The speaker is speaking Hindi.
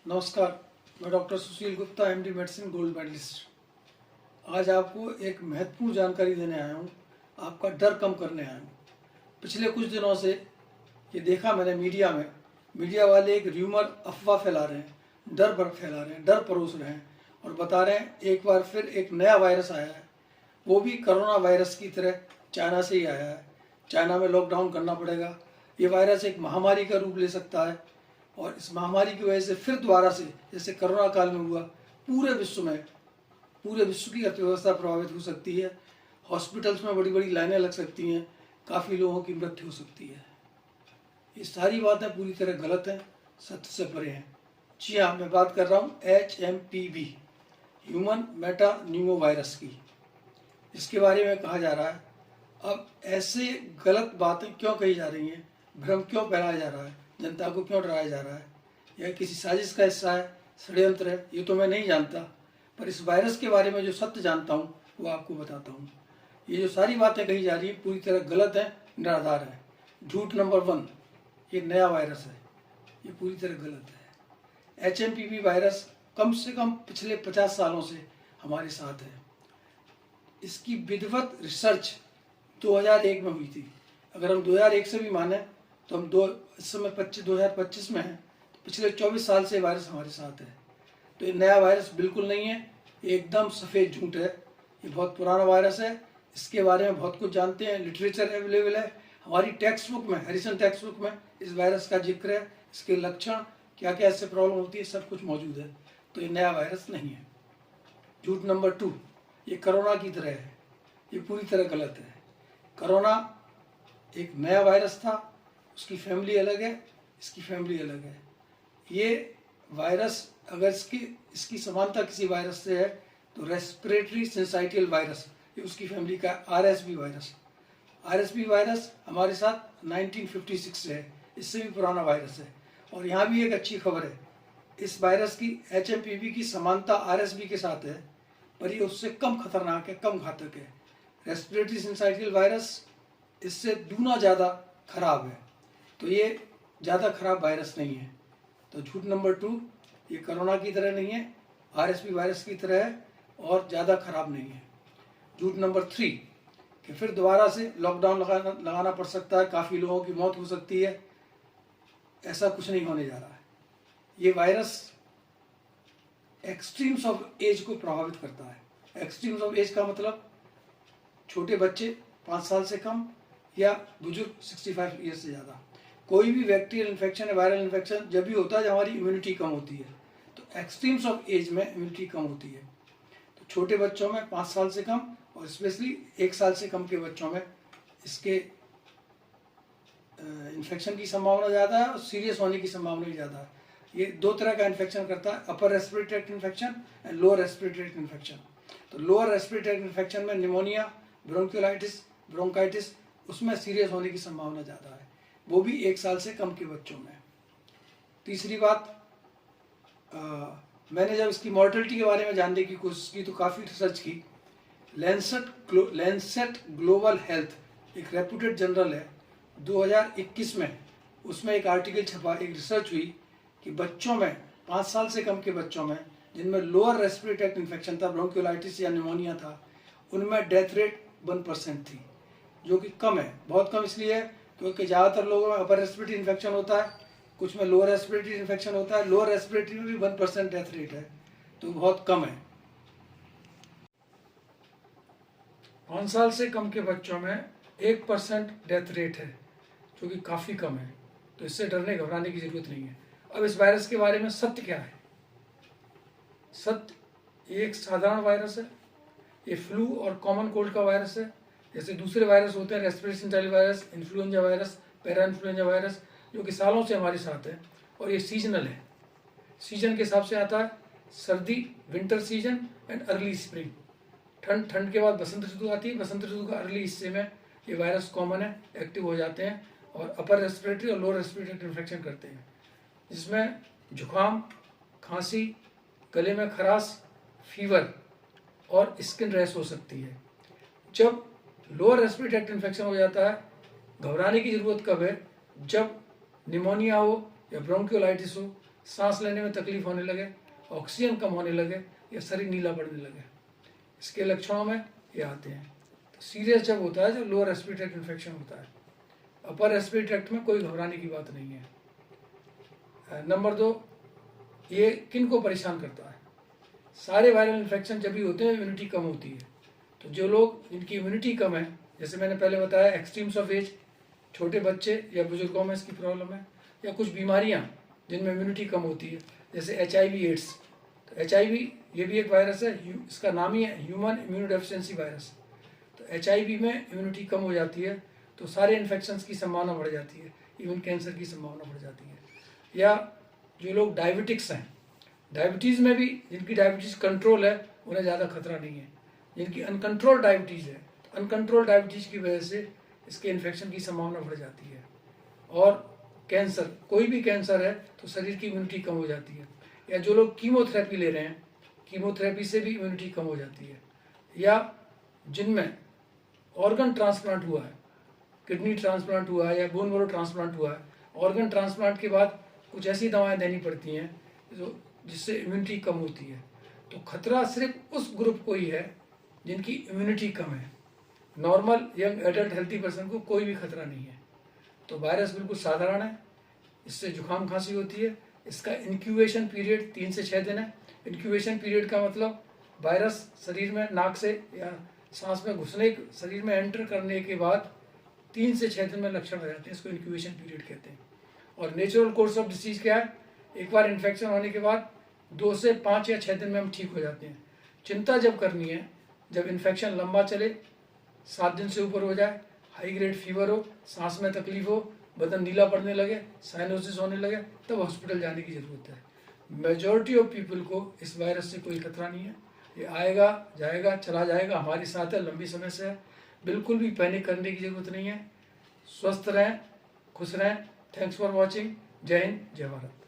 नमस्कार, मैं doctor Sushil Gupta, MD medicine, gold medalist. आज आपको एक महत्वपूर्ण जानकारी देने आया हूँ, आपका डर कम करने आया हूँ। पिछले कुछ दिनों से ये देखा मैंने मीडिया में, मीडिया वाले एक र्यूमर, अफवाह फैला रहे हैं, डर परोस रहे हैं और बता रहे हैं एक बार फिर एक नया वायरस आया है, वो भी कोरोना वायरस की तरह चाइना से ही आया है। चाइना में लॉकडाउन करना पड़ेगा। ये वायरस एक महामारी का रूप ले सकता है और इस महामारी की वजह से फिर दोबारा से, जैसे कोरोना काल में हुआ, पूरे विश्व की अर्थव्यवस्था प्रभावित हो सकती है। हॉस्पिटल्स में बड़ी बड़ी लाइनें लग सकती हैं, काफ़ी लोगों की मृत्यु हो सकती है। ये सारी बातें पूरी तरह गलत हैं, सत्य से परे हैं। जी हाँ, मैं बात कर रहा हूँ HMPV, human Meta Numa virus की। इसके बारे में कहा जा रहा है, अब ऐसे गलत बातें क्यों कही जा रही हैं, भ्रम क्यों फैलाया जा रहा है, जनता को क्यों डराया जा रहा है, यह किसी साजिश का हिस्सा है, षड्यंत्र है, ये तो मैं नहीं जानता। पर इस वायरस के बारे में जो सत्य जानता हूँ वो आपको बताता हूँ। ये जो सारी बातें कही जा रही हैं पूरी तरह गलत है, निराधार है। झूठ नंबर 1, ये नया वायरस है, ये पूरी तरह गलत है। HMPV वायरस कम से कम पिछले 50 सालों से हमारे साथ है। इसकी विधिवत रिसर्च 2001 में हुई थी। अगर हम 2001 से भी माने तो हम इस समय 2025 में हैं, तो पिछले 24 साल से वायरस हमारे साथ है। तो ये नया वायरस बिल्कुल नहीं है, ये एकदम सफ़ेद झूठ है। ये बहुत पुराना वायरस है, इसके बारे में बहुत कुछ जानते हैं, लिटरेचर अवेलेबल है। हमारी टेक्स्ट बुक में, हैरिसन टेक्स्ट बुक में इस वायरस का जिक्र है, इसके लक्षण, क्या क्या इससे प्रॉब्लम होती है, सब कुछ मौजूद है। तो ये नया वायरस नहीं है। झूठ नंबर 2, ये कोरोना की तरह है, ये पूरी तरह गलत है। कोरोना एक नया वायरस था, उसकी फैमिली अलग है, इसकी फैमिली अलग है। ये वायरस अगर इसकी समानता किसी वायरस से है तो रेस्पिरेटरी सिंसाइटियल वायरस, ये उसकी फैमिली का RSV वायरस। RSV वायरस हमारे साथ 1956 से है, इससे भी पुराना वायरस है। और यहाँ भी एक अच्छी खबर है, इस वायरस की, HMPV की समानता RSV के साथ है, पर ये उससे कम खतरनाक है, कम घातक है। रेस्पिरेटरी सिंसाइटियल वायरस इससे दूना ज़्यादा खराब है, तो ये ज़्यादा खराब वायरस नहीं है। तो झूठ नंबर 2, ये कोरोना की तरह नहीं है, RSV वायरस की तरह है और ज़्यादा खराब नहीं है। झूठ नंबर 3, कि फिर दोबारा से लॉकडाउन लगाना पड़ सकता है, काफ़ी लोगों की मौत हो सकती है। ऐसा कुछ नहीं होने जा रहा है। ये वायरस एक्सट्रीम्स ऑफ एज को प्रभावित करता है। एक्सट्रीम्स ऑफ एज का मतलब छोटे बच्चे 5 साल से कम या बुजुर्ग 65 ईयर्स से ज़्यादा। कोई भी बैक्टीरियल इन्फेक्शन या वायरल इन्फेक्शन जब भी होता है जब हमारी इम्यूनिटी कम होती है, तो एक्सट्रीम्स ऑफ एज में इम्यूनिटी कम होती है। तो छोटे बच्चों में 5 साल से कम और स्पेशली 1 साल से कम के बच्चों में इसके इन्फेक्शन की संभावना ज़्यादा है और सीरियस होने की संभावना भी ज़्यादा है। ये 2 तरह का इन्फेक्शन करता है, upper respiratory tract infection and lower respiratory tract infection. तो लोअर रेस्पिरेटरी ट्रैक्ट इन्फेक्शन में निमोनिया, ब्रोंकियोलाइटिस, ब्रोंकाइटिस, उसमें सीरियस होने की संभावना ज़्यादा है, वो भी 1 साल से कम के बच्चों में। तीसरी बात, मैंने जब इसकी मॉर्टेलिटी के बारे में जानने की कोशिश की तो काफ़ी रिसर्च की। लैंसेट ग्लोबल हेल्थ एक रेप्यूटेड जर्नल है, 2021 में उसमें एक आर्टिकल छपा, एक रिसर्च हुई कि बच्चों में, 5 साल से कम के बच्चों में जिनमें लोअर रेस्पिरेटरी ट्रैक्ट इन्फेक्शन था, ब्रोंकियोलाइटिस या निमोनिया था, उनमें डेथ रेट 1% थी, जो कि कम है। बहुत कम इसलिए है क्योंकि ज़्यादातर लोगों में अपर रेस्पिरेटरी इन्फेक्शन होता है, कुछ में लोअर रेस्पिरेटरी इन्फेक्शन होता है। लोअर रेस्पिरेटरी में भी 1% डेथ रेट है, तो बहुत कम है। 5 साल से कम के बच्चों में 1% डेथ रेट है, जो कि काफ़ी कम है। तो इससे डरने घबराने की ज़रूरत नहीं है। अब इस वायरस के बारे में सत्य क्या है? सत्य, ये एक साधारण वायरस है, ये फ्लू और कॉमन कोल्ड का वायरस है। जैसे दूसरे वायरस होते हैं, respiratory syncytial virus, influenza virus, parainfluenza virus, जो कि सालों से हमारे साथ है और ये सीजनल है। सीजन के हिसाब से आता है, सर्दी, winter season and early spring. ठंड के बाद बसंत ऋतु आती है, बसंत ऋतु का अर्ली हिस्से में ये वायरस कॉमन है, एक्टिव हो जाते हैं और अपर रेस्पिरेटरी और लोअर रेस्पिरेटरी इन्फेक्शन करते हैं, जिसमें जुकाम, खांसी, गले में खराश, फीवर और स्किन रैश हो सकती है। जब लोअर रेस्पिरेटरी ट्रैक्ट इन्फेक्शन हो जाता है, घबराने की ज़रूरत कब है? जब निमोनिया हो या ब्रोंकियोलाइटिस हो, सांस लेने में तकलीफ होने लगे, ऑक्सीजन कम होने लगे या शरीर नीला पड़ने लगे। इसके लक्षणों में ये आते हैं। तो सीरियस जब होता है, जो लोअर रेस्पिरेटरी ट्रैक्ट इन्फेक्शन होता है, अपर रेस्पिरेटरी ट्रैक्ट में कोई घबराने की बात नहीं है। नंबर 2, ये किन को परेशान करता है? सारे वायरल इन्फेक्शन जब भी होते हैं इम्यूनिटी कम होती है। तो जो लोग जिनकी इम्यूनिटी कम है, जैसे मैंने पहले बताया एक्सट्रीम्स ऑफ एज, छोटे बच्चे या बुजुर्गों में इसकी प्रॉब्लम है, या कुछ बीमारियां जिनमें इम्यूनिटी कम होती है, जैसे HIV एड्स। तो HIV ये भी एक वायरस है, इसका नाम ही है ह्यूमन इम्यूनोडेफिशिएंसी वायरस। तो HIV में इम्यूनिटी कम हो जाती है तो सारे इन्फेक्शंस की संभावना बढ़ जाती है, इवन कैंसर की संभावना बढ़ जाती है। या जो लोग डायबिटिक्स हैं, डायबिटीज़ में भी जिनकी डायबिटीज़ कंट्रोल है उन्हें ज़्यादा खतरा नहीं है। जिनकी अनकंट्रोल डायबिटीज़ है, तो अनकंट्रोल डायबिटीज़ की वजह से इसके इन्फेक्शन की संभावना बढ़ जाती है। और कैंसर, कोई भी कैंसर है तो शरीर की इम्यूनिटी कम हो जाती है। या जो लोग कीमोथेरेपी ले रहे हैं, कीमोथेरेपी से भी इम्यूनिटी कम हो जाती है। या जिनमें ऑर्गन ट्रांसप्लांट हुआ है, किडनी ट्रांसप्लांट हुआ है या बोन मैरो ट्रांसप्लांट हुआ है, ऑर्गन ट्रांसप्लांट के बाद कुछ ऐसी दवाएं देनी पड़ती हैं जो जिससे इम्यूनिटी कम होती है। तो खतरा सिर्फ उस ग्रुप को ही है जिनकी इम्यूनिटी कम है। Normal young adult healthy person को कोई भी खतरा नहीं है। तो वायरस बिल्कुल साधारण है, इससे जुकाम खांसी होती है। इसका इंक्यूबेशन पीरियड 3 से 6 दिन है। इंक्यूबेशन पीरियड का मतलब वायरस शरीर में नाक से या सांस में घुसने, शरीर में एंटर करने के बाद 3 से 6 दिन में लक्षण आ जाते हैं, इसको इंक्यूबेशन पीरियड कहते हैं। और नेचुरल कोर्स ऑफ डिसीज क्या है? एक बार इन्फेक्शन होने के बाद 2 से 5 या 6 दिन में हम ठीक हो जाते हैं। चिंता जब करनी है जब इन्फेक्शन लंबा चले, 7 दिन से ऊपर हो जाए, हाई ग्रेड फीवर हो, सांस में तकलीफ हो, बदन नीला पड़ने लगे, साइनोसिस होने लगे, तब हॉस्पिटल जाने की ज़रूरत है। मेजॉरिटी ऑफ पीपल को इस वायरस से कोई खतरा नहीं है। ये आएगा जाएगा चला जाएगा, हमारे साथ है, लंबी समय से है। बिल्कुल भी पैनिक करने की ज़रूरत नहीं है। स्वस्थ रहें, खुश रहें। Thanks for watching. जय हिंद, जय भारत।